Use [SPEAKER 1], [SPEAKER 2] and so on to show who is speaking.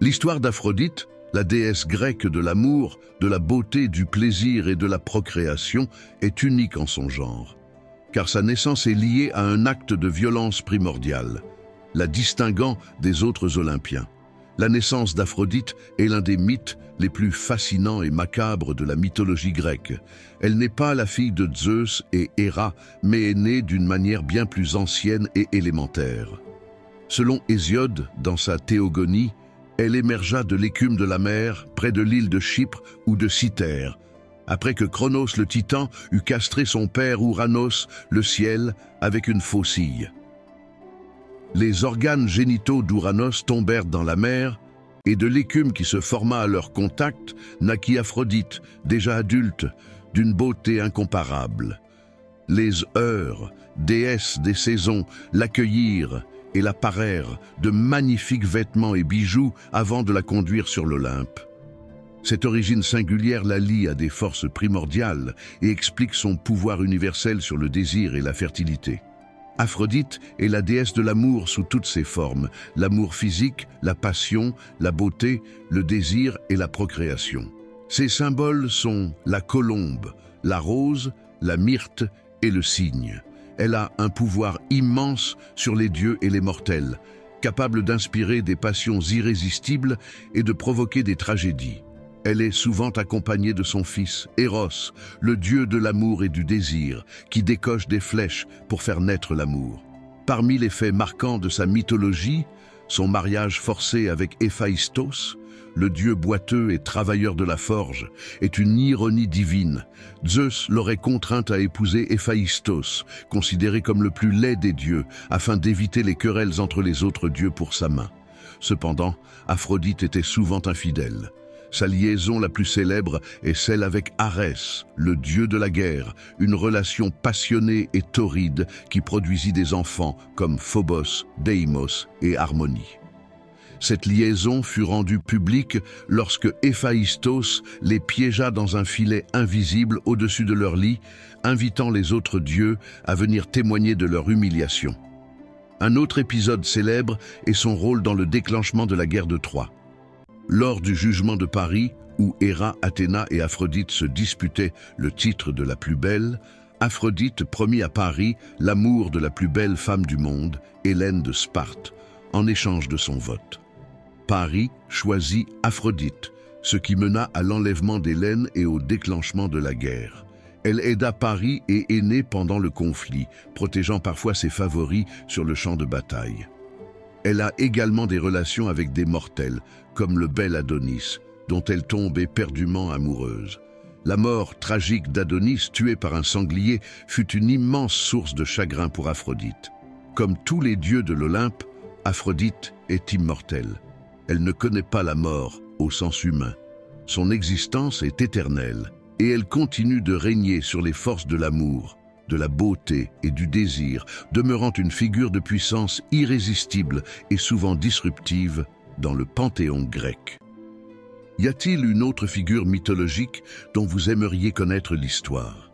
[SPEAKER 1] L'histoire d'Aphrodite, la déesse grecque de l'amour, de la beauté, du plaisir et de la procréation, est unique en son genre, car sa naissance est liée à un acte de violence primordial, la distinguant des autres Olympiens. La naissance d'Aphrodite est l'un des mythes les plus fascinants et macabres de la mythologie grecque. Elle n'est pas la fille de Zeus et Héra, mais est née d'une manière bien plus ancienne et élémentaire. Selon Hésiode, dans sa Théogonie, elle émergea de l'écume de la mer, près de l'île de Chypre ou de Cythère, après que Cronos le titan eut castré son père Ouranos, le ciel, avec une faucille. Les organes génitaux d'Ouranos tombèrent dans la mer, et de l'écume qui se forma à leur contact naquit Aphrodite, déjà adulte, d'une beauté incomparable. Les Heures, déesses des saisons, l'accueillirent et la parèrent de magnifiques vêtements et bijoux avant de la conduire sur l'Olympe. Cette origine singulière la lie à des forces primordiales et explique son pouvoir universel sur le désir et la fertilité. Aphrodite est la déesse de l'amour sous toutes ses formes, l'amour physique, la passion, la beauté, le désir et la procréation. Ses symboles sont la colombe, la rose, la myrte et le cygne. Elle a un pouvoir immense sur les dieux et les mortels, capable d'inspirer des passions irrésistibles et de provoquer des tragédies. Elle est souvent accompagnée de son fils, Eros, le dieu de l'amour et du désir, qui décoche des flèches pour faire naître l'amour. Parmi les faits marquants de sa mythologie, son mariage forcé avec Héphaïstos, le dieu boiteux et travailleur de la forge, est une ironie divine. Zeus l'aurait contrainte à épouser Héphaïstos, considéré comme le plus laid des dieux, afin d'éviter les querelles entre les autres dieux pour sa main. Cependant, Aphrodite était souvent infidèle. Sa liaison la plus célèbre est celle avec Arès, le dieu de la guerre, une relation passionnée et torride qui produisit des enfants comme Phobos, Deimos et Harmonie. Cette liaison fut rendue publique lorsque Héphaïstos les piégea dans un filet invisible au-dessus de leur lit, invitant les autres dieux à venir témoigner de leur humiliation. Un autre épisode célèbre est son rôle dans le déclenchement de la guerre de Troie. Lors du jugement de Paris, où Héra, Athéna et Aphrodite se disputaient le titre de la plus belle, Aphrodite promit à Paris l'amour de la plus belle femme du monde, Hélène de Sparte, en échange de son vote. Paris choisit Aphrodite, ce qui mena à l'enlèvement d'Hélène et au déclenchement de la guerre. Elle aida Paris et est née pendant le conflit, protégeant parfois ses favoris sur le champ de bataille. Elle a également des relations avec des mortels, comme le bel Adonis, dont elle tombe éperdument amoureuse. La mort tragique d'Adonis, tué par un sanglier, fut une immense source de chagrin pour Aphrodite. Comme tous les dieux de l'Olympe, Aphrodite est immortelle. Elle ne connaît pas la mort au sens humain. Son existence est éternelle, et elle continue de régner sur les forces de l'amour, de la beauté et du désir, demeurant une figure de puissance irrésistible et souvent disruptive dans le panthéon grec. Y a-t-il une autre figure mythologique dont vous aimeriez connaître l'histoire ?